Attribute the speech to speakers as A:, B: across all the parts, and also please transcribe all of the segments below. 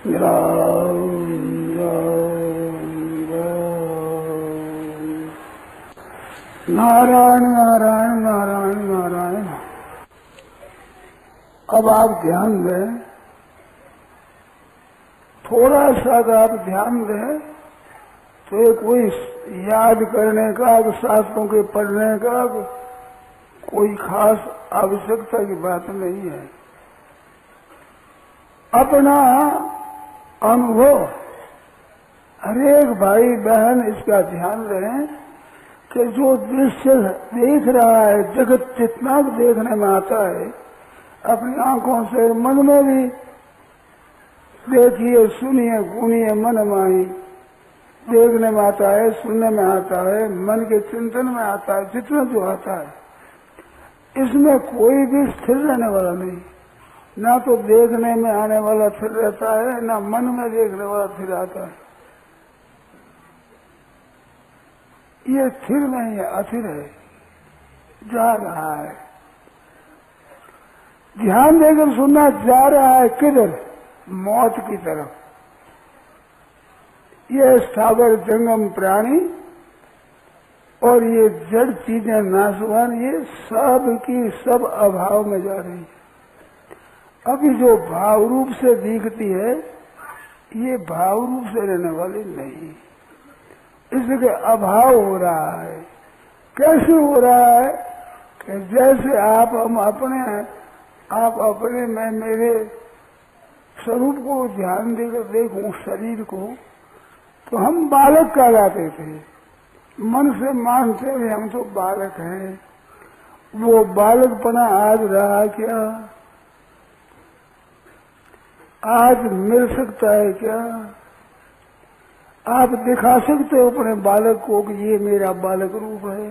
A: राम नारायण नारायण नारायण नारायण। अब आप ध्यान दें, थोड़ा सा आप ध्यान दें तो ये कोई याद करने का, शास्त्रों के पढ़ने का कोई खास आवश्यकता की बात नहीं है। अपना अनुभव हरेक भाई बहन इसका ध्यान रहे कि जो दृश्य देख रहा है, जगत जितना देखने में आता है, अपनी आंखों से मन में भी देखिए, सुनिए, गुनिए, मन माही देखने में आता है, सुनने में आता है, मन के चिंतन में आता है, जितना जो आता है, इसमें कोई भी स्थिर रहने वाला नहीं। ना तो देखने में आने वाला स्थिर रहता है, ना मन में देखने वाला स्थिर आता है। ये स्थिर नहीं है, अस्थिर है, जा रहा है। ध्यान देकर सुनना, जा रहा है किधर? मौत की तरफ। ये स्थावर जंगम प्राणी और ये जड़ चीजें नाशवान, ये सब की सब अभाव में जा रही है। अभी जो भाव रूप से दिखती है, ये भाव रूप से रहने वाली नहीं, इसलिए अभाव हो रहा है। कैसे हो रहा है कि जैसे आप अपने मैं मेरे स्वरूप को ध्यान देकर देखूं, शरीर को, तो हम बालक कहलाते थे। मन से मानते थे हम तो बालक हैं। वो बालकपना आज रहा क्या? आज मिल सकता है क्या? आप दिखा सकते हो अपने बालक को कि ये मेरा बालक रूप है?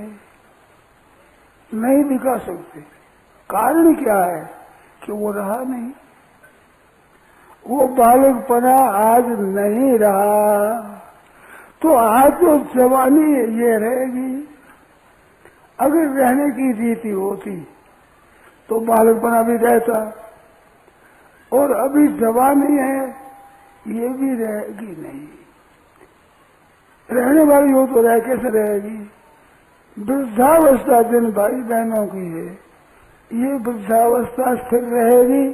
A: नहीं दिखा सकते। कारण क्या है कि वो रहा नहीं। वो बालकपना आज नहीं रहा, तो आज तो जवानी ये रहेगी। अगर रहने की रीति होती तो बालकपना भी रहता, और अभी जवानी है, ये भी रहेगी नहीं। रहने वाली हो तो रह कैसे रहेगी? वृद्धावस्था जिन भाई बहनों की है, ये वृद्धावस्था स्थिर रहेगी?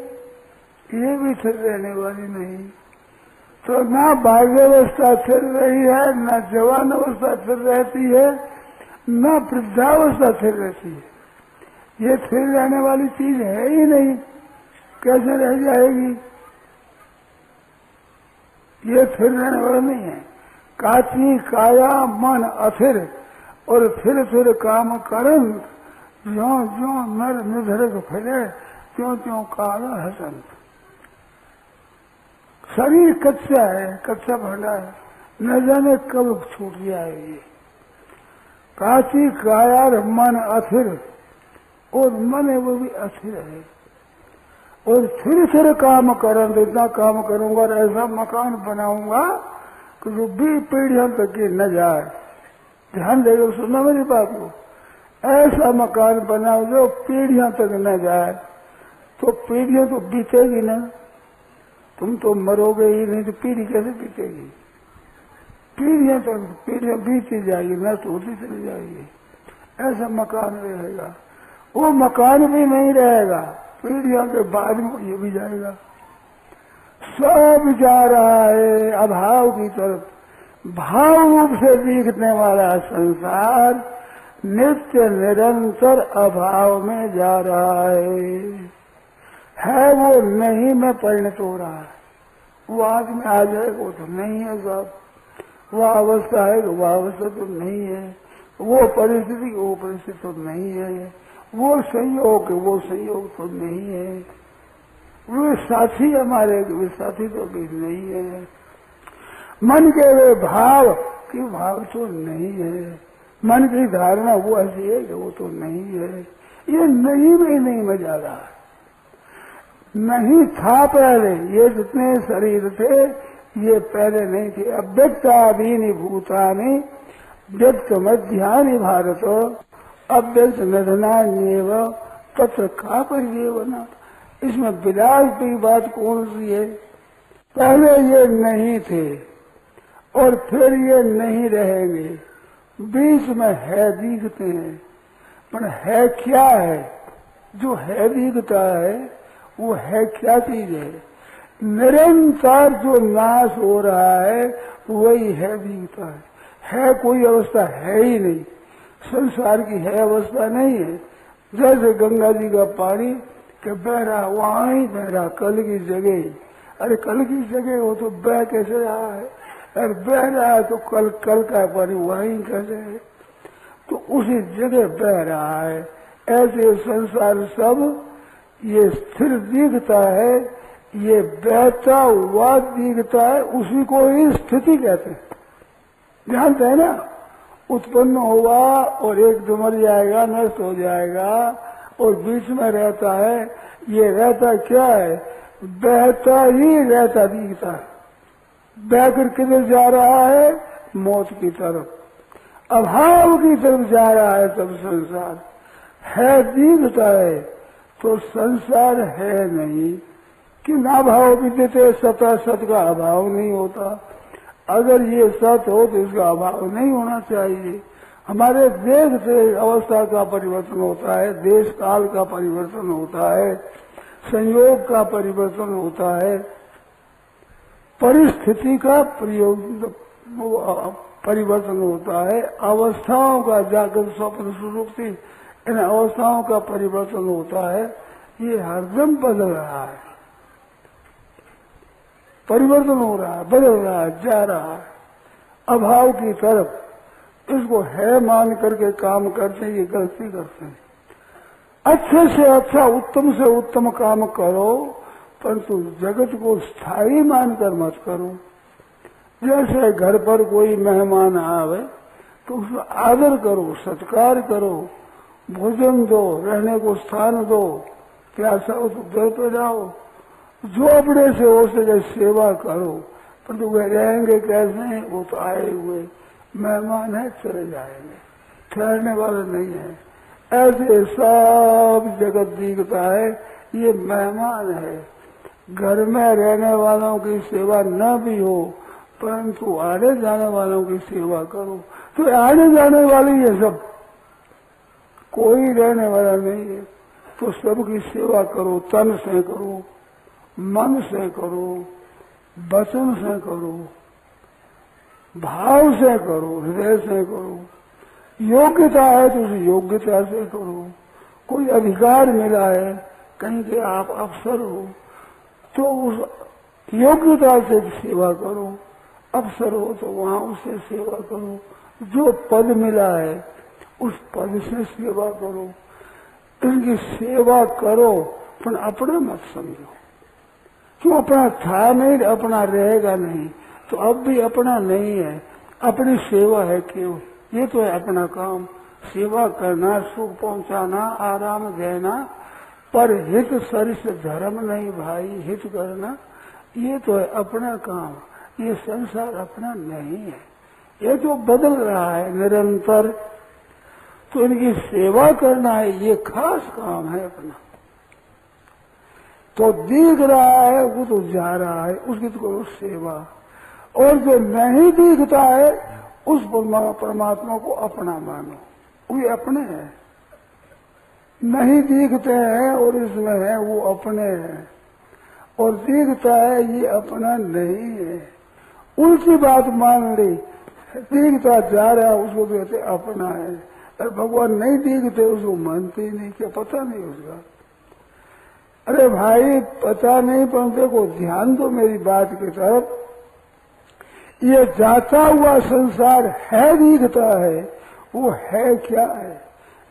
A: ये भी स्थिर रहने वाली नहीं। तो ना बाल्यावस्था स्थिर रही है, ना जवान अवस्था स्थिर रहती है, ना वृद्धावस्था स्थिर रहती है। ये स्थिर रहने वाली चीज है ही नहीं, कैसे रह जाएगी? ये स्थिर रहने वाला नहीं है। काची काया मन अथिर और फिर काम करन, ज्यों ज्यों नर निधरक फैले त्यों त्यों काला हसंत। शरीर कच्चा है, कच्चा भंडा है, न जाने कब छूट जाएगी। काची काया मन अथिर, और मन है वो भी अस्थिर है। और फिर काम करन, इतना काम करूंगा और ऐसा मकान बनाऊंगा कि जो 20 पीढ़ियों तक की न जाए। ध्यान देकर सुनना मेरी बात को। ऐसा मकान बनाओ जो पीढ़ियों तक न जाए, तो पीढ़ियां तो बीतेगी ना। तुम तो मरोगे ही नहीं, तो पीढ़ी कैसे बीतेगी? पीढ़ियां तक पीढ़ियां बीती जाएगी, नष्ट होती चली जाएगी। ऐसा मकान रहेगा। वो मकान भी नहीं रहेगा, पीढ़ियों के बाद में ये भी जाएगा। सब जा रहा है अभाव की तरफ। भाव रूप से दिखने वाला संसार नित्य निरंतर अभाव में जा रहा है वो नहीं में परिणत हो रहा है। वो आज में आ जाएगा, वो तो नहीं है साहब। वो अवस्था है, वो अवस्था तो नहीं है। वो परिस्थिति, वो परिस्थिति तो नहीं है। वो संयोग, वो संयोग तो नहीं है। वो साथी हमारे, वे साथी तो भी नहीं है। मन के वे भाव कि भाव तो नहीं है। मन की धारणा वो ऐसी है कि वो तो नहीं है। ये नहीं में नहीं में जा रहा है। नहीं था पहले, ये जितने शरीर थे ये पहले नहीं थे। अव्यक्तादीनि भूतानि व्यक्त मध्यानि भारत अव्यक्त निधनान्येव तत्र का परिदेवना। इसमें विलास की बात कौन सी है? पहले ये नहीं थे और फिर ये नहीं रहेंगे, बीच में है दिखते हैं, पर है क्या है? जो है दिखता है वो है क्या चीज है? निरंतर जो नाश हो रहा है वही है दिखता है कोई अवस्था है ही नहीं, संसार की है अवस्था नहीं है। जैसे गंगा जी का पानी के बह रहा वहां ही बह रहा, कल की जगह, अरे कल की जगह हो तो बह कैसे रहा है? अरे बह रहा है तो कल का पानी वहीं कैसे है? तो उसी जगह बह रहा है। ऐसे संसार सब ये स्थिर दिखता है, ये बहता हुआ दिखता है, उसी को ही स्थिति कहते हैं। जानते हैं ना, उत्पन्न हुआ और एक मर जाएगा, नष्ट हो जाएगा, और बीच में रहता है। ये रहता क्या है? बहता ही रहता दिखता है। बहकर किधर जा रहा है? मौत की तरफ, अभाव की तरफ जा रहा है। तब संसार है दिखता है तो संसार है नहीं कि नाभाव विद्यते सता, सत का अभाव नहीं होता। अगर ये सत हो तो इसका अभाव नहीं होना चाहिए। हमारे देश से अवस्था का परिवर्तन होता है, देश काल का परिवर्तन होता है, संयोग का परिवर्तन होता है, परिस्थिति का परिवर्तन होता है, अवस्थाओं का जागृत स्वप्न सुषुप्ति इन अवस्थाओं का परिवर्तन होता है। ये हरदम बदल रहा है, परिवर्तन हो रहा है, बदल रहा है, जा रहा है अभाव की तरफ। इसको है मान करके काम करते हैं, ये गलती करते हैं। अच्छे से अच्छा, उत्तम से उत्तम काम करो, परंतु जगत को स्थायी मानकर मत करो। जैसे घर पर कोई मेहमान आवे तो उसका आदर करो, सत्कार करो, भोजन दो, रहने को स्थान दो, प्यासा हो तो घर पे जाओ, जो अपने से हो सके सेवा करो। परंतु वे रहेंगे कैसे? वो तो आए हुए मेहमान है, चले जाएंगे, ठहरने वाले नहीं है। ऐसे सब जगत दिखता है, ये मेहमान है। घर में रहने वालों की सेवा न भी हो, परंतु आने जाने वालों की सेवा करो। तो आने जाने वाली है सब, कोई रहने वाला नहीं है। तो सबकी सेवा करो, तन से करो, मन से करो, वचन से करो, भाव से करो, हृदय से करो। योग्यता है तो उस योग्यता से करो। कोई अधिकार मिला है कहीं के आप अफसर हो तो उस योग्यता से सेवा करो। अफसर हो तो वहां उससे सेवा करो। जो पद मिला है उस पद से सेवा करो। इनकी सेवा करो, पर अपना मत समझो। क्यों? अपना था नहीं, अपना रहेगा नहीं, तो अब भी अपना नहीं है। अपनी सेवा है क्यों? ये तो है अपना काम, सेवा करना, सुख पहुंचाना, आराम देना। पर हित सरिस धर्म नहीं भाई, हित करना ये तो है अपना काम। ये संसार अपना नहीं है, ये तो बदल रहा है निरंतर। तो इनकी सेवा करना है, ये खास काम है अपना। तो दिख रहा है वो तो जा रहा है, उसकी तो करो सेवा। और जो नहीं दिखता है उस परमात्मा को अपना मानो, वो अपने हैं। नहीं दिखते हैं और इसमें है वो अपने हैं, और दिखता है ये अपना नहीं है। उल्टी बात मान ली, दिखता जा रहा है उसको कहते अपना है, और भगवान नहीं दिखते उसको मानते ही नहीं, क्या पता नहीं उसका। अरे भाई पता नहीं, पर देखो ध्यान दो मेरी बात की तरफ। ये जाता हुआ संसार है दिखता है, वो है क्या है?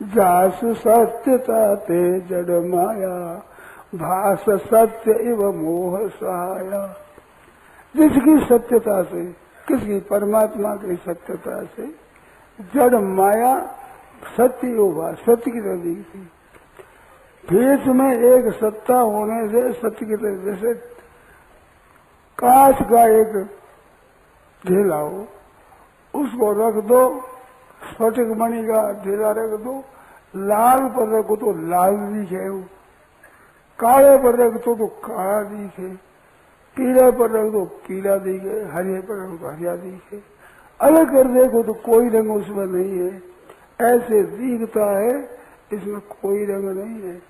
A: जासु सत्यता ते जड़ माया, भास सत्य इव मोह सहाया। जिसकी सत्यता से, किसकी? परमात्मा की सत्यता से जड़ माया सत्य हुआ, सत्य की तरह दिखती। बीच में एक सत्ता होने से सत्य की तरह, जैसे कांच का एक ढेला हो, उसको रख दो, स्फटिक मणि का ढेला रख दो, लाल पर रखो तो लाल दिखे, काले पर रखो तो काला दिखे। पीले पर रख दो पीला दिखे, हरे पर रख दो हरिया दिखे, अलग कर देखो तो कोई रंग उसमें नहीं है। ऐसे दिखता है, इसमें कोई रंग नहीं है।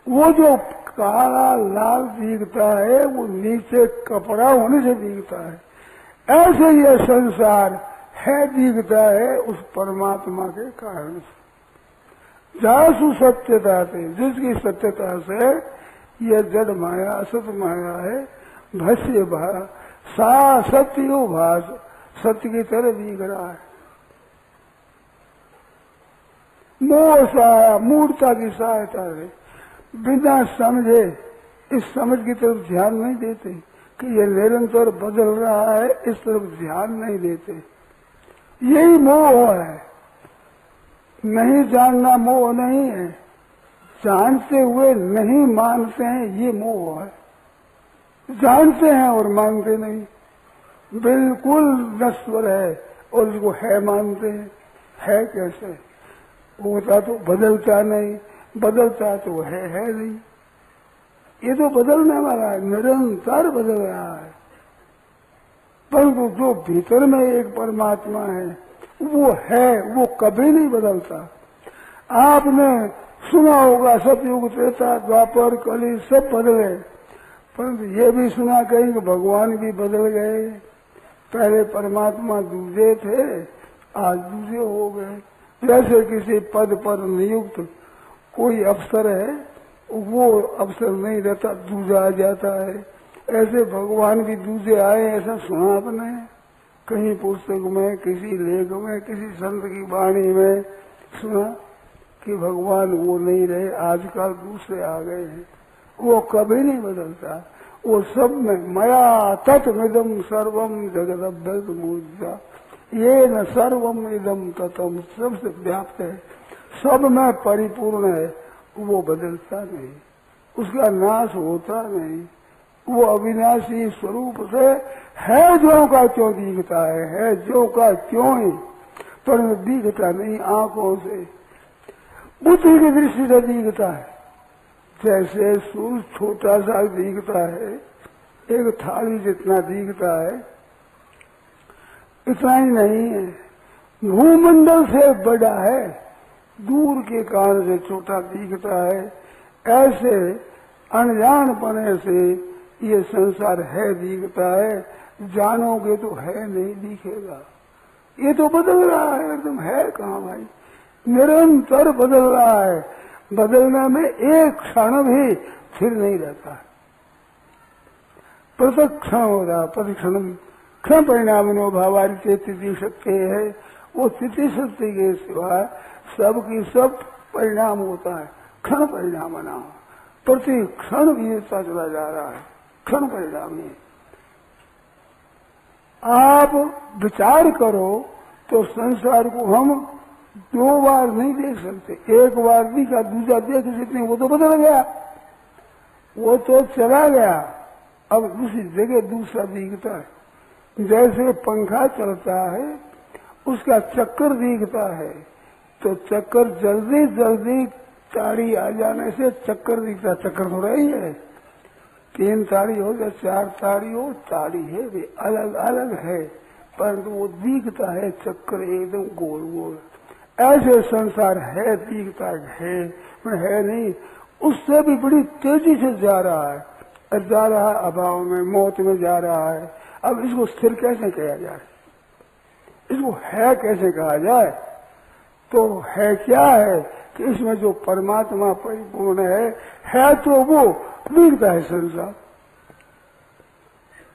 A: वो जो काला लाल दिखता है वो नीचे कपड़ा होने से दिखता है। ऐसे ये संसार है दिखता है उस परमात्मा के कारण से। जासु सत्यता से, जिसकी सत्यता से यह जड़ माया असत माया है, भस्य भा सा सत्यो भास, सत्य की तरह दिख रहा है। मोह सहाया, मूर्ता की सहायता है, बिना समझे इस समझ की तरफ ध्यान नहीं देते कि ये निरंतर बदल रहा है, इस तरफ ध्यान नहीं देते। यही मोह है। नहीं जानना मोह नहीं है, जानते हुए नहीं मानते हैं, ये मोह है। जानते हैं और मानते नहीं, बिल्कुल नश्वर है और उसको है मानते हैं। है कैसे? होता तो बदलता नहीं, बदलता तो है नहीं। ये तो बदलने वाला है, निरंतर बदल रहा है। परंतु जो भीतर में एक परमात्मा है वो कभी नहीं बदलता। आपने सुना होगा सतयुग त्रेता द्वापर कली सब बदले, परंतु ये भी सुना कहीं कि भगवान भी बदल गए। पहले परमात्मा दूसरे थे, आज दूसरे हो गए। जैसे किसी पद पर नियुक्त कोई अफसर है, वो अफसर नहीं रहता, दूसरा आ जाता है। ऐसे भगवान भी दूसरे आए, ऐसा सुना आपने कहीं पुस्तक में, किसी लेख में, किसी संत की वाणी में सुना कि भगवान वो नहीं रहे, आजकल दूसरे आ गए हैं। वो कभी नहीं बदलता, वो सब में मया तत्मिदम सर्वम जगदभ्यस्त मूर्जा, ये न सर्वम इदम ततम, सबसे व्याप्त है, सब में परिपूर्ण है। वो बदलता नहीं, उसका नाश होता नहीं, वो अविनाशी स्वरूप से है जो का क्यों दिखता है जो का क्यों ही, पर दिखता नहीं आंखों से, बुद्धि की दृष्टि से दिखता है। जैसे सूर्य छोटा सा दिखता है, एक थाली जितना दिखता है, इतना ही नहीं है, भूमंडल से बड़ा है, दूर के कारण से छोटा दिखता है। ऐसे अनजानपने से ये संसार है दिखता है, जानोगे तो है नहीं दिखेगा। ये तो बदल रहा है, एकदम है कहाँ भाई, निरंतर बदल रहा है। बदलने में एक क्षण भी स्थिर नहीं रहता, प्रत्येक क्षण हो रहा, प्रतिक्षण क्षण परिणामिनो भावारी स्थिति शक्ति है। वो स्थिति शक्ति के सिवा सबकी सब परिणाम होता है, क्षण परिणाम नाम, प्रति क्षण गिरता चला जा रहा है, क्षण परिणाम है। आप विचार करो तो संसार को हम दो बार नहीं देख सकते, एक बार दिखा दूसरा देख सकते, वो तो बदल गया, वो तो चला गया, अब दूसरी जगह दूसरा दिखता है। जैसे पंखा चलता है, उसका चक्कर दिखता है, तो चक्कर जल्दी जल्दी ताड़ी आ जाने से चक्कर दिखता, चक्कर थोड़ा ही है, 3 ताड़ी हो या 4 ताड़ी हो, ताड़ी है वे अलग अलग है, परंतु वो दिखता है चक्कर एकदम गोल गोल। ऐसे संसार है, दिखता है पर है नहीं, उससे भी बड़ी तेजी से जा रहा है, अभाव में, मौत में जा रहा है। अब इसको स्थिर कैसे कहा जाए, इसको है कैसे कहा जाए? तो है क्या है कि इसमें जो परमात्मा परिपूर्ण है तो वो दिखता है संसार,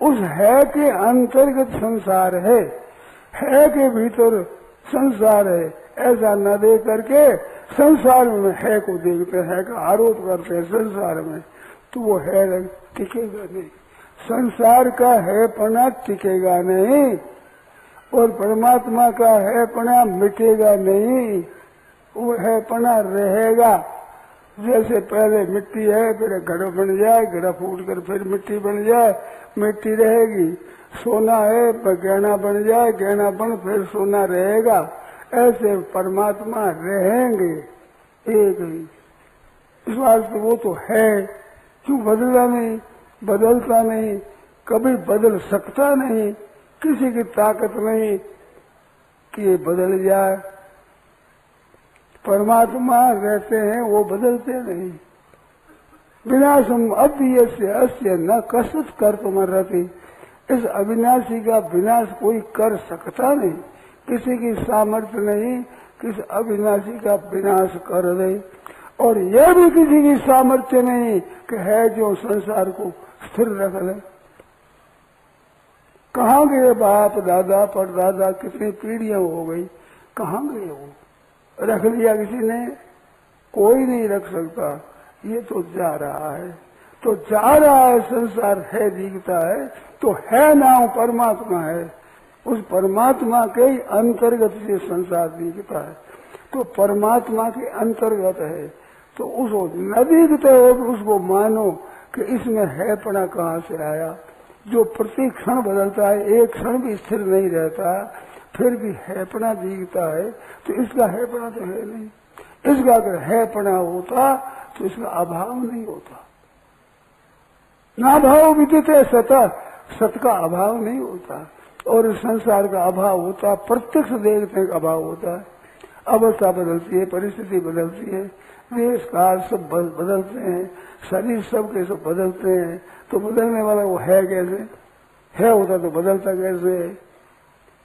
A: उस है के अंतर्गत संसार है के भीतर संसार है, ऐसा न देख करके संसार में है को देखते हैं का आरोप करते हैं संसार में, तो वो है टिकेगा नहीं, संसार का है पना टिकेगा नहीं, और परमात्मा का है पना मिटेगा नहीं, वो है पना रहेगा। जैसे पहले मिट्टी है, फिर घड़ा बन जाए, घड़ा फूट कर फिर मिट्टी बन जाए, मिट्टी रहेगी। सोना है, गहना बन जाए, गहना बन फिर सोना रहेगा। ऐसे परमात्मा रहेंगे एक ही। इस वास्ते वो तो है, क्यों बदला नहीं, बदलता नहीं, कभी बदल सकता नहीं, किसी की ताकत नहीं कि ये बदल जाए। परमात्मा रहते हैं, वो बदलते नहीं। विनाशम अव्ययस्य अस्य न कशित कर्तुमर्हति। इस अविनाशी का विनाश कोई कर सकता नहीं, किसी की सामर्थ्य नहीं किस अविनाशी का विनाश कर दे। और यह भी किसी की सामर्थ्य नहीं कि है जो संसार को स्थिर रख ले। कहाँ गए बाप दादा परदादा, कितनी पीढ़ियां हो गई, कहाँ गए वो? रख लिया किसी ने? कोई नहीं रख सकता। ये तो जा रहा है, तो जा रहा है। संसार है दिखता है तो है नाम परमात्मा है। उस परमात्मा के अंतर्गत से संसार दिखता है, तो परमात्मा के अंतर्गत है। तो उसको न दिखते हो तो उसको मानो कि इसमें है पना कहाँ से आया। जो प्रति क्षण बदलता है, एक क्षण भी स्थिर नहीं रहता, फिर भी हैपना दिखता है, तो इसका हैपना तो है नहीं। इसका अगर हैपना होता तो इसका अभाव नहीं होता। ना भाव विदित है सता, सत का अभाव नहीं होता। और संसार का अभाव होता, प्रत्यक्ष देखने का अभाव होता है। अवस्था बदलती है, परिस्थिति बदलती है, देश काल सब बदलते हैं, शरीर सब के सब बदलते हैं। तो बदलने वाला वो है कैसे? है होता तो बदलता कैसे?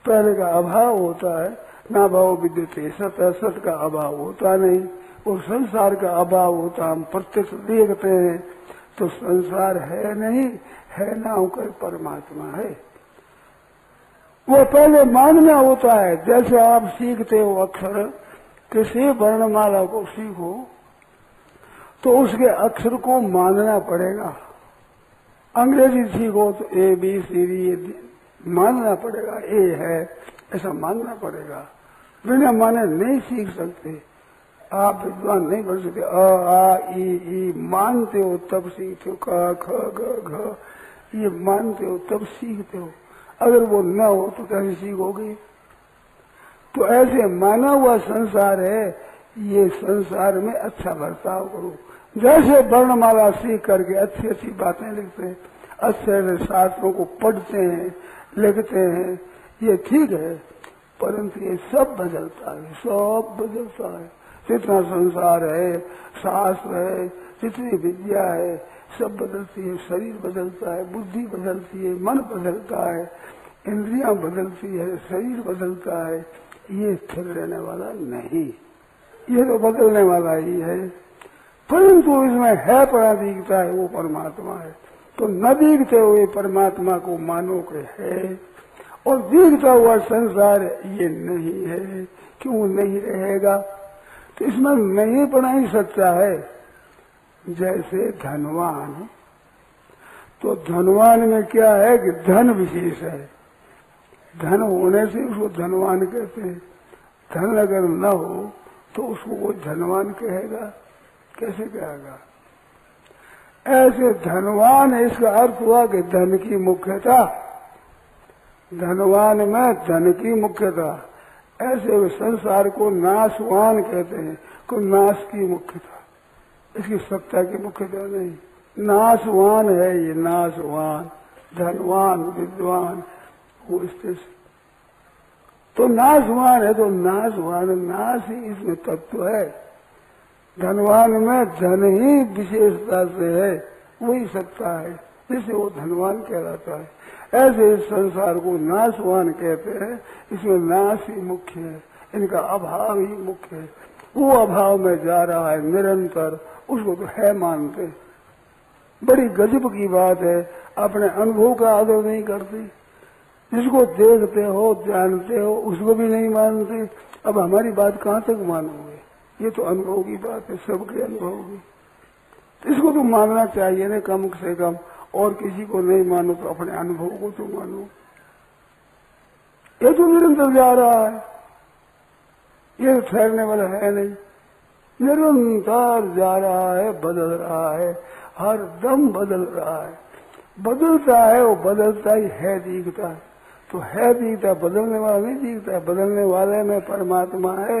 A: पहले का अभाव होता है। ना भाव विद्युत सत, सत का अभाव होता नहीं। और संसार का अभाव होता, हम प्रत्यक्ष देखते हैं तो संसार है नहीं, है ना होकर परमात्मा है। वो पहले मानना होता है। जैसे आप सीखते हो अक्षर, किसी वर्णमाला को सीखो तो उसके अक्षर को मानना पड़ेगा। अंग्रेजी सीखो तो ए बी सी डी मानना पड़ेगा, ए है ऐसा मानना पड़ेगा। बिना माने नहीं सीख सकते, आप विद्वान नहीं बन सकते। अ आ ई मानते हो तब सीखते हो, क ख ग घ ये मानते हो तब सीखते हो। अगर वो न हो तो कैसे सीखोगे? तो ऐसे माना हुआ संसार है, ये संसार में अच्छा बर्ताव करो। जैसे वर्णमाला सीख करके अच्छी अच्छी बातें लिखते हैं, अच्छे शास्त्रों को पढ़ते हैं, लिखते हैं, ये ठीक है। परंतु ये सब बदलता है, सब बदलता है। जितना संसार है, शास्त्र है, जितनी विद्या है, सब बदलती है। शरीर बदलता है, बुद्धि बदलती है, मन बदलता है, इंद्रियां बदलती है, शरीर बदलता है। ये स्थिर रहने वाला नहीं, ये तो बदलने वाला ही है। परंतु इसमें है पड़ा दिखता है, वो परमात्मा है। तो न दिखते हुए परमात्मा को मानो के है, और दिखता हुआ संसार ये नहीं है। क्यों नहीं रहेगा? तो इसमें नहीं पड़ा ही सच्चा है। जैसे धनवान, तो धनवान में क्या है कि धन विशेष है। धन होने से उसको धनवान कहते हैं। धन अगर न हो तो उसको वो धनवान कहेगा? कैसे कहेगा? ऐसे धनवान, इसका अर्थ हुआ कि धन की मुख्यता, धनवान में धन की मुख्यता। ऐसे संसार को नाशवान कहते हैं, को नाश की मुख्यता, इसकी सत्ता की मुख्यता नहीं। नाशवान है ये, नाशवान, धनवान, विद्वान, वो स्थिर। तो नाशवान है तो नाशवान, नाश ही इसमें तत्व है। धनवान में धन ही विशेषता से है, वही सत्ता है, जिसे वो धनवान कहलाता है। ऐसे इस संसार को नाशवान कहते हैं। इसमें नाश ही मुख्य है, इनका अभाव ही मुख्य है। वो अभाव में जा रहा है निरंतर, उसको तो है मानते। बड़ी गजब की बात है, अपने अनुभव का आदर नहीं करते। जिसको देखते हो जानते हो उसको भी नहीं मानते। अब हमारी बात कहाँ तक मानोगे? ये तो अनुभव की बात है, सबके अनुभव की। तो इसको तो मानना चाहिए ना कम से कम। और किसी को नहीं मानो तो अपने अनुभव को तो मानो। ये तो निरंतर जा रहा है, ये ठहरने वाला है नहीं, निरंतर जा रहा है, बदल रहा है, हर दम बदल रहा है। बदलता है, वो बदलता ही है दिखता है। तो है दिखता है, बदलने वाला नहीं दिखता है। बदलने वाले में परमात्मा है।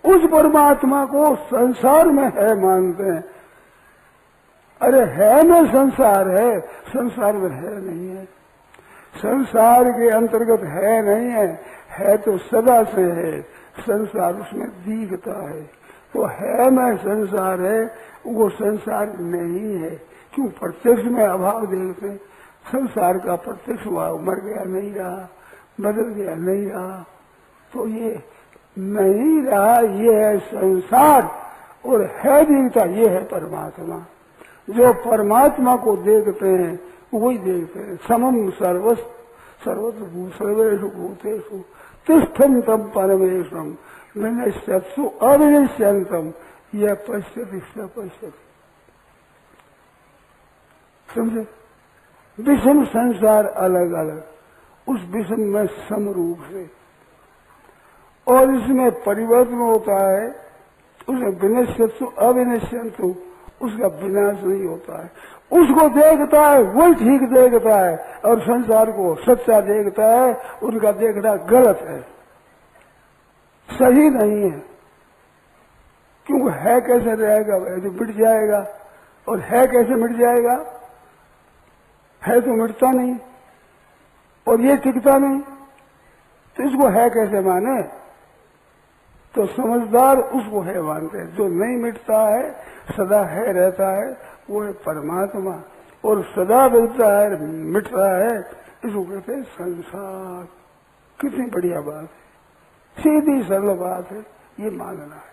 A: उस परमात्मा को संसार में है मानते हैं। अरे है में संसार है, संसार में है नहीं है, संसार के अंतर्गत है नहीं है तो सदा से है, संसार उसमें दिखता है। तो है में संसार है, वो संसार नहीं है। क्यों? प्रत्यक्ष में अभाव देखते हैं, संसार का प्रत्यक्ष भाव मर गया नहीं रहा, बदल गया नहीं रहा, तो ये नहीं रहा, ये है संसार। और है दिखता, ये है परमात्मा। जो परमात्मा को देखते हैं वही देखते हैं। समम सर्वत्र सर्वेषु भूतेषु तिष्ठन्तं परमेश्वरं विनश्यत्सु अविनश्यन्तम् यः पश्यति स पश्यति। समझे? विषम संसार अलग अलग, उस विषम में समरूप से, और इसमें परिवर्तन होता है, उसमें विनश्यत्सु अविनश्यन्तु, उसका विनाश नहीं होता है। उसको देखता है वही ठीक देखता है, और संसार को सच्चा देखता है, उनका देखना गलत है, सही नहीं है। क्योंकि है कैसे रहेगा? वह तो मिट जाएगा, और है कैसे मिट जाएगा? है तो मिटता नहीं, और ये टिकता नहीं, तो इसको है कैसे माने? तो समझदार उसको है मानते हैं। जो नहीं मिटता है, सदा है रहता है, वो है परमात्मा। और सदा मिलता है, मिट रहा है, इसको कहते हैं संसार। कितनी बढ़िया बात है, सीधी सरल बात है, ये मानना है।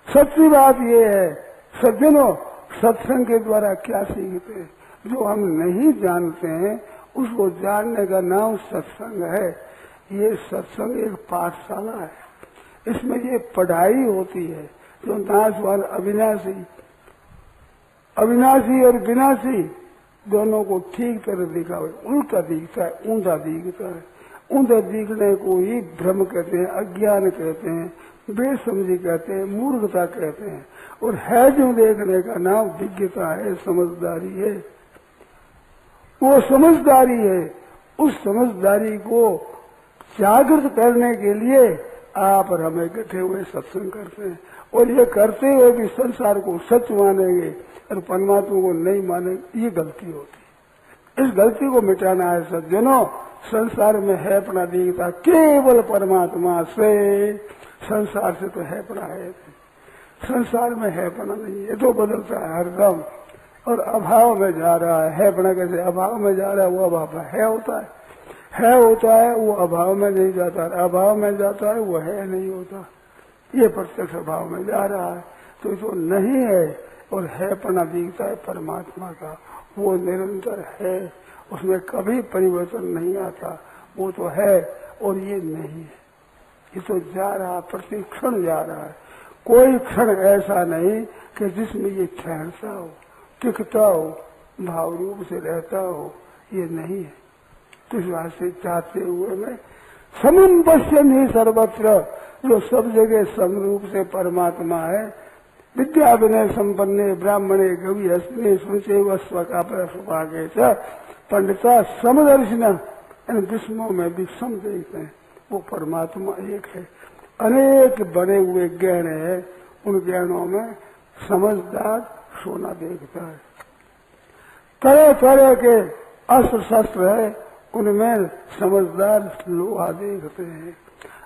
A: सच्ची बात ये है, सज्जनों, सत्संग के द्वारा क्या सीखते हैं? जो हम नहीं जानते हैं उसको जानने का नाम सत्संग है। ये सत्संग एक पाठशाला है, इसमें ये पढ़ाई होती है। जो नाशवान अविनाशी, अविनाशी और विनाशी दोनों को ठीक तरह दिखा हुआ, उल्टा दिखता है, ऊंधा दिखता है। ऊंधा दिखने को ही भ्रम कहते हैं, अज्ञान कहते हैं, बेसमझी कहते हैं, मूर्खता कहते हैं। और है जो देखने का नाम विज्ञता है, समझदारी है। वो समझदारी है, उस समझदारी को जागृत करने के लिए आप और हम इकट्ठे हुए सत्संग करते हैं। और ये करते हुए भी संसार को सच मानेंगे और परमात्मा को नहीं मानेंगे, ये गलती होती है। इस गलती को मिटाना है सज्जनों। संसार में है अपना दिखता केवल परमात्मा से, संसार से तो है पड़ा है, संसार में है पड़ा नहीं, ये तो बदलता है हरदम और अभाव में जा रहा है पड़ा कैसे अभाव में जा रहा है, वो अभाव है होता है, वो अभाव में नहीं जाता, अभाव में जाता है, वो है नहीं होता। ये प्रत्यक्ष अभाव में जा रहा है, तो जो नहीं है और है पना दिखता है परमात्मा का, वो निरंतर है, उसमें कभी परिवर्तन नहीं आता, वो तो है और ये नहीं है। ये तो जा रहा, प्रति क्षण जा रहा है। कोई क्षण ऐसा नहीं कि जिसमें ये ठहरता हो, टिकता हो, भाव रूप से रहता हो, ये नहीं है। तो इस बात से चाहते हुए मैं समम पश्यन् ही सर्वत्र, जो सब जगह समरूप से परमात्मा है। विद्या विनय संपन्ने ब्राह्मणे कवि हस्ने सुचे वस्वका सुभागे पंडिता समदर्शिन, इन विस्मों में भी सम देखते हैं, वो परमात्मा एक है। अनेक बने हुए ज्ञान है, उन ज्ञानों में समझदार सोना देखता है। तरह तरह के अस्त्र शस्त्र है, उनमें समझदार लोहा देखते हैं।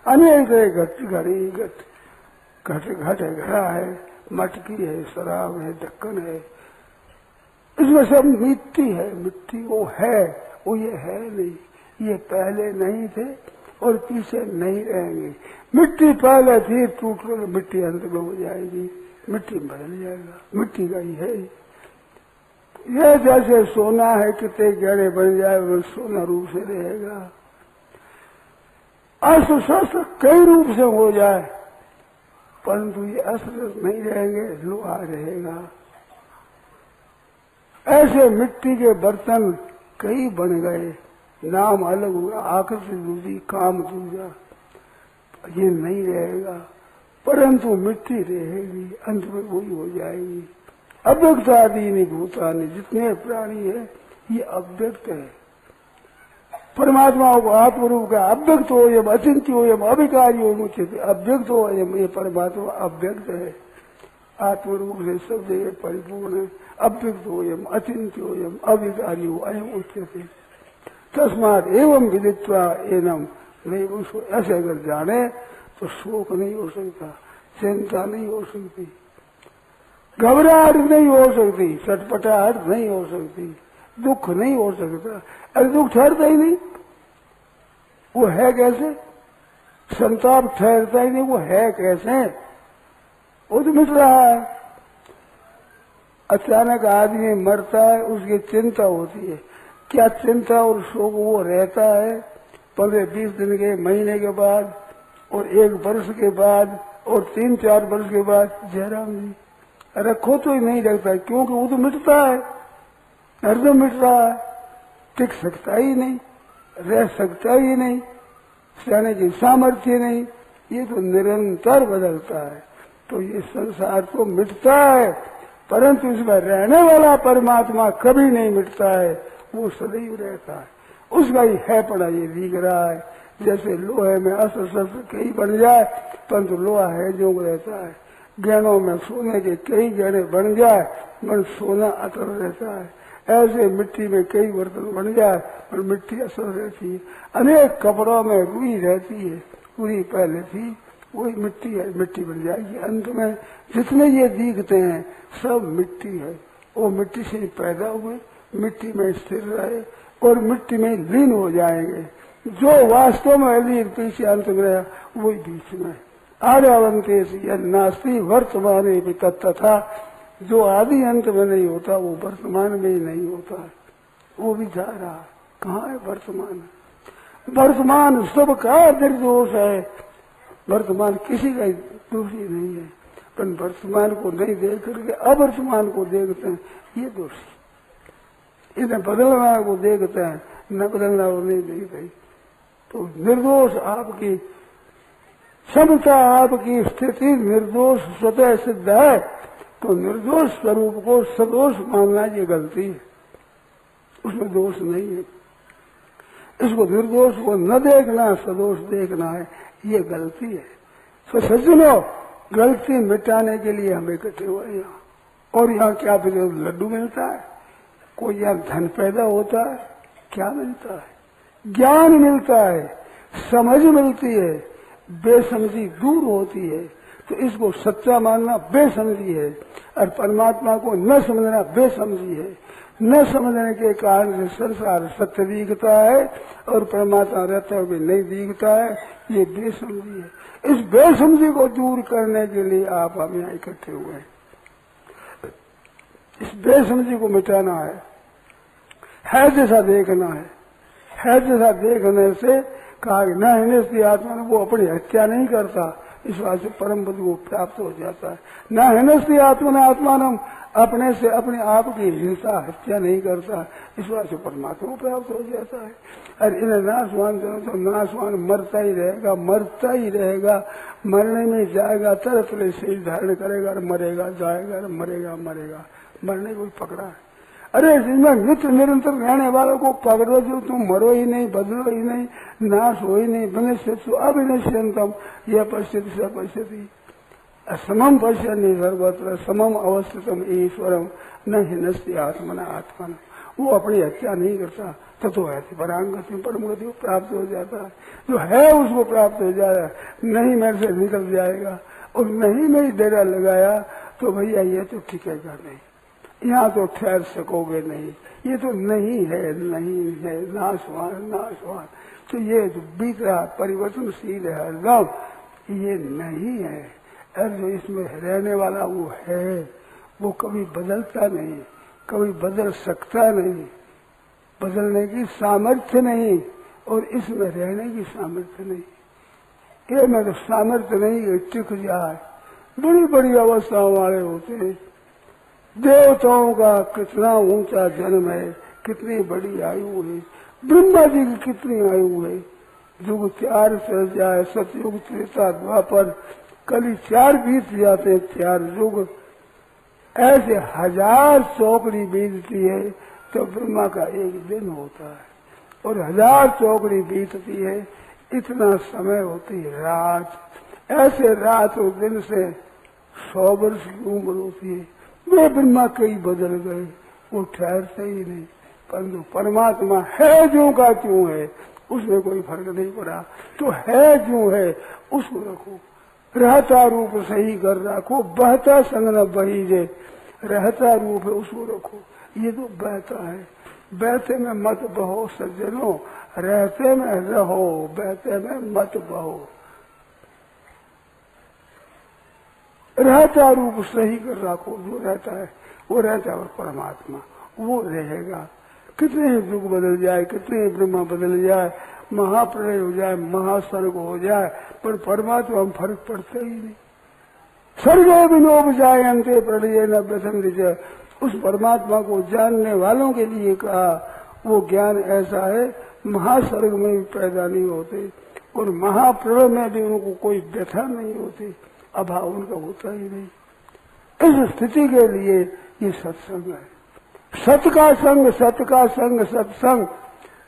A: अनेक घड़ी घट घड़ा है, मटकी है, शराब है, ढक्कन है, इसमें सब मिट्टी है। मिट्टी वो है, वो ये है नहीं, ये पहले नहीं थे और पीछे नहीं रहेंगे। मिट्टी पहले थी, टूट कर मिट्टी अंत में हो जाएगी, मिट्टी बदल जाएगा, मिट्टी का ही है। ये जैसे सोना है, कितने गहरे बन जाए वो सोना रूप से रहेगा। अस्त्र शस्त्र कई रूप से हो जाए, परंतु ये अस्त्र नहीं रहेंगे, लोहा रहेगा। ऐसे मिट्टी के बर्तन कई बन गए, नाम अलग हुआ, आकृति दूसरी, काम दूसरा, ये नहीं रहेगा, परंतु मिट्टी रहेगी, अंत में वही हो जाएगी। अव्यक्तादीनि भूतानि, जितने प्राणी है ये अव्यक्त है। परमात्मा को आत्मरूप का अव्यक्त हो एवं अचिंत्य हो एवं अभिकारी हो, मुझे अव्यक्त हो एवं ये परमात्मा अव्यक्त है, आत्मरूप से सब जगह परिपूर्ण है। अव्यक्तोयम अचिंत्योयम अविकार्यो अयम उच्यते तस्मात् एवं विदित्वा एनम नहीं। उसको ऐसे अगर जाने तो शोक नहीं हो सकता, चिंता नहीं हो सकती, घबराहट नहीं हो सकती, चटपटाहट नहीं हो सकती, दुख नहीं हो सकता। अरे दुख ठहरता ही नहीं, वो है कैसे? संताप ठहरता ही नहीं, वो है कैसे? वो तो मिट रहा है। अचानक आदमी मरता है, उसकी चिंता होती है। क्या चिंता और शोक वो रहता है 15-20 दिन के, महीने के बाद, और 1 वर्ष के बाद, और 3-4 वर्ष के बाद? जयराम जी रखो तो ही नहीं रखता, क्योंकि वो तो मिटता है, हरदम मिट रहा है, टिक सकता ही नहीं, रह सकता ही नहीं, सहने की सामर्थ्य नहीं, ये तो निरंतर बदलता है। तो ये संसार तो मिटता है, परंतु इसमें रहने वाला परमात्मा कभी नहीं मिटता है, वो सदैव रहता है। उसका ही है पड़ा ये दिख रहा है। जैसे लोहे में अस्त्र शस्त्र कई बन जाए, परंतु लोहा है जो रहता है। गहनों में सोने के कई गहने बन जाए, पर सोना अटल रहता है। ऐसे मिट्टी में कई बर्तन बन जाए, पर मिट्टी असर रहती है। अनेक कपड़ों में रुई रहती है, रुई पहले थी, वही मिट्टी है, मिट्टी बन जाएगी। अंत में जितने ये दिखते हैं सब मिट्टी है। वो मिट्टी से पैदा हुए, मिट्टी में स्थिर रहे और मिट्टी में लीन हो जाएंगे। जो वास्तव में लीन पीछे अंत में रहा, वही बीच में। आर्यावंते नास्ती वर्तमान भी तथा, जो आदि अंत में नहीं होता वो वर्तमान में ही नहीं होता है, वो भी जा रहा है। कहाँ है वर्तमान? वर्तमान सबका निर्दोष है, वर्तमान किसी का दोषी नहीं है। पर वर्तमान को नहीं देख करके अवर्तमान को देखते हैं, ये दोषी। इन्हें बदलना को देखते हैं, न बदलना को नहीं देखते। तो निर्दोष आपकी क्षमता, आपकी स्थिति निर्दोष स्वतः सिद्ध है। तो निर्दोष स्वरूप को सदोष मानना ये गलती है, उसमें दोष नहीं है। इसको निर्दोष को न देखना, सदोष देखना है, ये गलती है। तो सज्जनों, गलती मिटाने के लिए हम इकट्ठे हुए यहाँ। और यहाँ क्या लड्डू मिलता है? कोई यहाँ धन पैदा होता है? क्या मिलता है? ज्ञान मिलता है, समझ मिलती है, बेसमझी दूर होती है। तो इसको सच्चा मानना बेसमझी है, और परमात्मा को न समझना बेसमझी है। न समझने के कारण से संसार सत्य दिखता है और परमात्मा रहता हुए नहीं दिखता है, ये बेसमझी है। इस बेसमझी को दूर करने के लिए आप हम यहाँ इकट्ठे हुए हैं। इस बेसमझी को मिटाना है जैसा देखना है जैसा देखने से कहा न हिंदुस्ती आत्मा, वो अपनी हत्या नहीं करता, इस बात से परम पद को प्राप्त हो जाता है। न हिंदुस्ती आत्मान अपने से अपने आप की हिंसा हत्या नहीं करता, इस बात से परमात्मा को प्राप्त हो जाता है। और इन्हें नाशवान करो तो नाशवान मरता ही रहेगा, मरता ही रहेगा, मरने में जाएगा, तरह तरह से धारण करेगा और मरेगा, जाएगा और मरेगा, मरेगा, मरने को पकड़ा है। अरे जिसमें नित्य निरंतर रहने वालों को पकड़ो, जो तुम मरो ही नहीं, बदलो ही नहीं, नाश हो ही नहीं, विनश्यतु अविनश्यन्तम यह पश्यति स पश्यति समम पश्यन्ति सर्वत्र समम अवस्थितम ईश्वरम न हिनस्ति आत्मना आत्मना। वो अपनी हत्या नहीं करता, ततो ऐसी परांगति परमगति को प्राप्त हो जाता है। जो है उसको प्राप्त हो जाएगा, नहीं मेरे से निकल जाएगा। और नहीं में ही डेरा लगाया तो भैया ये तो टिकेगा नहीं, यहाँ तो ठहर सकोगे नहीं, ये तो नहीं है, नहीं है, नाशवान नाशवान। तो ये जो बीत रहा परिवर्तनशील है हरदम, ये नहीं है। और जो इसमें रहने वाला वो है, वो कभी बदलता नहीं, कभी बदल सकता नहीं, बदलने की सामर्थ्य नहीं, और इसमें रहने की सामर्थ्य नहीं। ये में तो सामर्थ्य नहीं है, टिक जाए। बड़ी बड़ी अवस्थाओं वाले होते हैं। देवताओं का कितना ऊंचा जन्म है, कितनी बड़ी आयु है। ब्रह्मा जी की कितनी आयु है। युग 4 चल जाए, सतयुग त्रेता द्वापर, कली 4 बीत जाते हैं, 4 युग। ऐसे 1000 चौकड़ी बीतती है तो ब्रह्मा का एक दिन होता है, और 1000 चौकड़ी बीतती है, इतना समय होती है रात। ऐसे रात और दिन से 100 वर्ष की उम्र होती है, वे ब्रह्मा कई बदल गए, वो ठहरते ही नहीं। परंतु परमात्मा है जो का क्यों है, उसमें कोई फर्क नहीं पड़ा। तो है जो है उसको रखो, रहता रूप सही कर रखो, बहता संग न बही जे, रहता रूप है उसको रखो। ये तो बहता है, बहते में मत बहो सज्जनों, रहते में रहो, बहते में मत बहो। रहता रूप सही कर रखो, जो रहता है वो रहता है, और परमात्मा वो रहेगा। कितने ही युग बदल जाए, कितने ही ब्रह्मा बदल जाए, महाप्रलय हो जाए, महास्वर्ग हो जाए, पर परमात्मा में फर्क पड़ता ही नहीं। स्वर्गो विनोब जाए अंते प्रलय न व्यसंग, उस परमात्मा को जानने वालों के लिए कहा वो ज्ञान ऐसा है, महास्वर्ग में भी पैदा नहीं होते और महाप्रलय में भी उनको कोई व्यथा नहीं होती, अभाव उनका होता ही नहीं। इस स्थिति के लिए ये सत्संग है। सत का संग, सत का संग, सत्संग।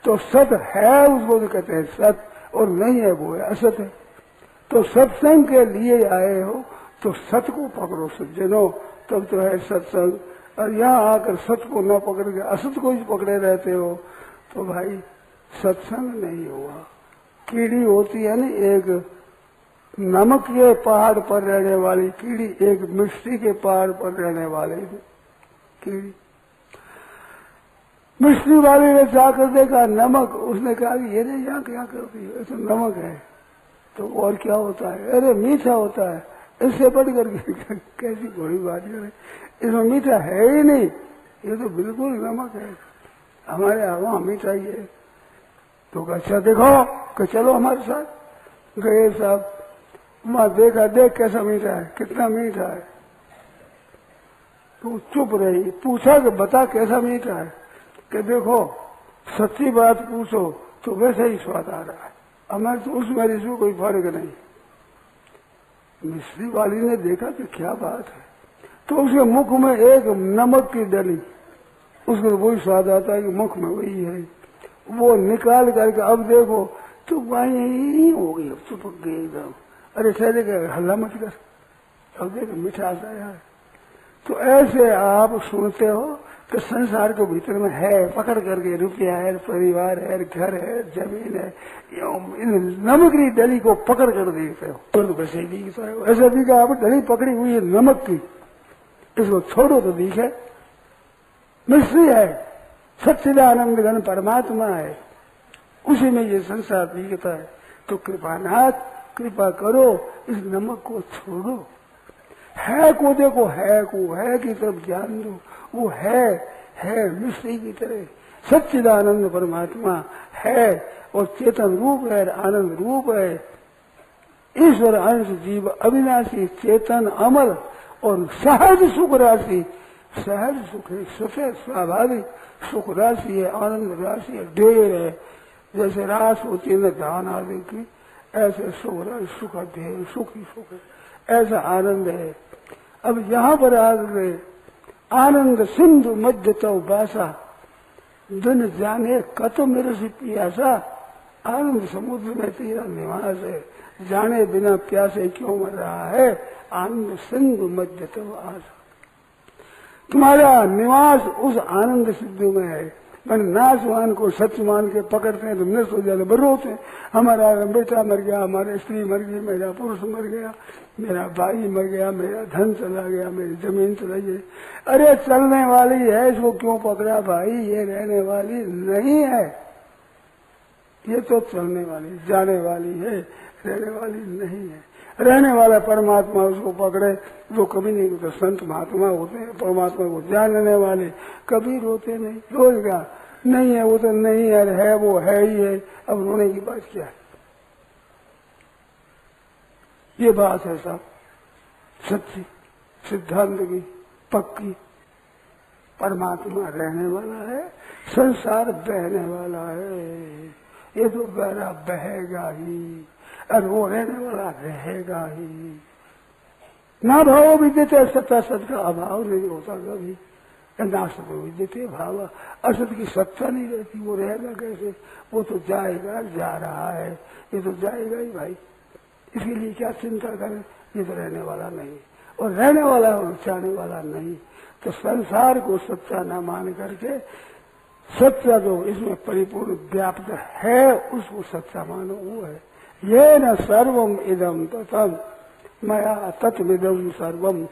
A: तो सत है उसको तो कहते हैं सत, और नहीं है वो है असत है। तो सत्संग के लिए आए हो तो सत को पकड़ो सज्जनों, तब तो है सत्संग। और यहाँ आकर सत को न पकड़ के असत को ही पकड़े रहते हो तो भाई सत्संग नहीं हुआ। कीड़ी होती है ना, एक नमक के पहाड़ पर रहने वाली कीड़ी, एक मिट्टी के पहाड़ पर रहने वाले कीड़ी। मिट्टी वाले ने जाकर देखा नमक, उसने कहा कि ये नहीं यहाँ क्या करती है, तो नमक है तो और क्या होता है, अरे मीठा होता है, इससे बढ़ करके कैसी बड़ी बात करे, इसमें मीठा है ही नहीं, ये तो बिल्कुल नमक है, हमारे वहां मीठा ही है। तो अच्छा देखो कि चलो हमारे साथ गए साहब, वहां देखा, देख कैसा मीठा है, कितना मीठा है। तो चुप रही, पूछा कि बता कैसा मीठा है, कि देखो सच्ची बात पूछो तो वैसे ही स्वाद आ रहा है, हमारे तो उसमें इसमें कोई फर्क नहीं। मिस्त्री वाली ने देखा कि क्या बात है, तो उसके मुख में एक नमक की डली, उसको वही स्वाद आता है कि मुख में वही है, वो निकाल करके अब देखो तो वही हो गई, अब चुपक गई एकदम। अरे ठहरे गए, हल्ला मत कर, अब देखो मिठास आया है। तो ऐसे आप सुनते हो कि संसार के भीतर में है, पकड़ करके रुपया है, परिवार है, घर है, जमीन है, इन नमक की डली को पकड़ कर देखते हो, तो वैसे ही दिखता है। ऐसा दिखा आप डली पकड़ी हुई है नमक की, इसको छोड़ो तो दिखे मिश्री है, सच्चिदानंद घन परमात्मा है, उसी में ये संसार दिखता है। तो कृपानाथ कृपा करो, इस नमक को छोड़ो, है को देखो, है को है की तरफ ध्यान दो, वो है मिश्री की तरह सच्चिदानंद परमात्मा है और चेतन रूप है, आनंद रूप है, ईश्वर अंश जीव अविनाशी चेतन अमल और सहज सुख राशि, सहज सुख है, सफेद स्वाभाविक सुख राशि है, आनंद राशि है, ढेर है। जैसे रास होती है न धान आदि की, ऐसे सुख ढेर, सुख ही सुख है, ऐसा आनंद है। अब यहाँ पर आ गए आनंद सिंधु मध्य तो बासा, दिन जाने कत मेरे से पियासा, आनंद समुद्र में तेरा निवास है, जाने बिना प्यासे क्यों मर रहा है, आनंद सिंधु मध्य तो आसा, तुम्हारा निवास उस आनंद सिद्धू में है। मैंने नाशवान को सच मान के पकड़ते हैं तो नष्ट हो जाते, बर्रो होते हैं, हमारा बेटा मर गया, हमारी स्त्री मर गई, मेरा पुरुष मर गया, मेरा भाई मर गया, मेरा धन चला गया, मेरी जमीन चला गई। अरे चलने वाली है, इसको क्यों पकड़ा भाई, ये रहने वाली नहीं है, ये तो चलने वाली जाने वाली है, रहने वाली नहीं है। रहने वाला परमात्मा उसको पकड़े, वो कभी नहीं होता। संत महात्मा होते हैं परमात्मा को जानने वाले, कभी रोते नहीं, रोएगा नहीं है वो तो नहीं है वो है ही है, अब रोने की बात क्या है। ये बात है साहब सच्ची सिद्धांत की पक्की, परमात्मा रहने वाला है, संसार बहने वाला है, ये तो बहरा बहेगा ही और वो रहने वाला रहेगा ही। ना भाव विद्यते सत्ता, सत का अभाव नहीं होता कभी, ना सत विद्यते भाव, असत की सत्ता नहीं रहती, वो रहेगा कैसे, वो तो जाएगा, जा रहा है, ये तो जाएगा ही भाई, इसके लिए क्या चिंता करें, ये तो रहने वाला नहीं। और रहने वाला और जाने वाला नहीं। तो संसार को सच्चा न मान करके सच्चा जो इसमें परिपूर्ण व्याप्त है उसको सच्चा मानो, वो है। ये न सर्वम इदम तथम मया तत्विदम सर्वम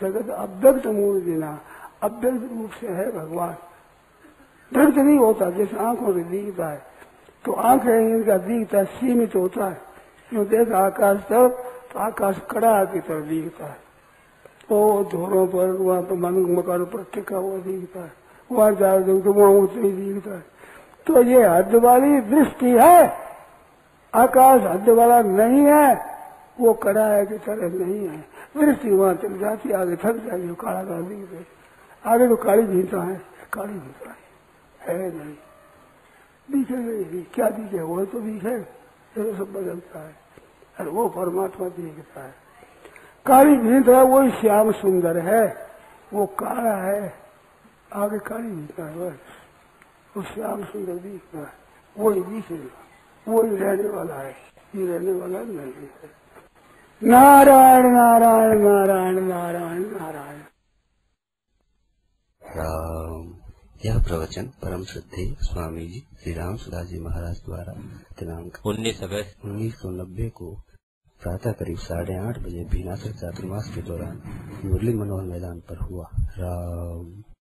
A: जगत अव्यक्त मूर्तिना, अव्यक्त रूप से है भगवान, व्यक्त नहीं होता। जैसे आंखों से दिखता है तो आंखें इनका दिखता है, सीमित होता है। यूँ देखा आकाश तरफ तो आकाश कड़ा की तरफ दिखता है, वो धोरों पर वहाँ पर मकानों पर टिका हुआ दिखता है, वहाँ जा तो वहाँ ऊंचे दिखता है। तो ये हद वाली दृष्टि है, आकाश हद वाला नहीं है, वो कड़ा है की तरह नहीं है। दृष्टि वहाँ चल जाती, आगे थक जाती, काला काला दिखते, आगे तो काली भीता है, काली भीता है नहीं, दिखेगा क्या दिखे, वो तो दिखे, ये सब बदलता है। और वो परमात्मा दिखता है, काली भीत है वही श्याम सुंदर है, वो काला है आगे काली भीता है, बस वो श्याम सुंदर दिखता है, वही दिखेगा, वही रहने वाला है, ये रहने वाला नहीं है। नारायण नारायण नारायण नारायण नारायण।
B: राम। यह प्रवचन परम श्रद्धेय स्वामी जी श्री राम सुदास जी महाराज द्वारा दिनांक 19 अगस्त 1990 को प्रातः करीब 8:30 बजे भीनासर चातुर्मास के दौरान मुरली मनोहर मैदान पर हुआ। राम।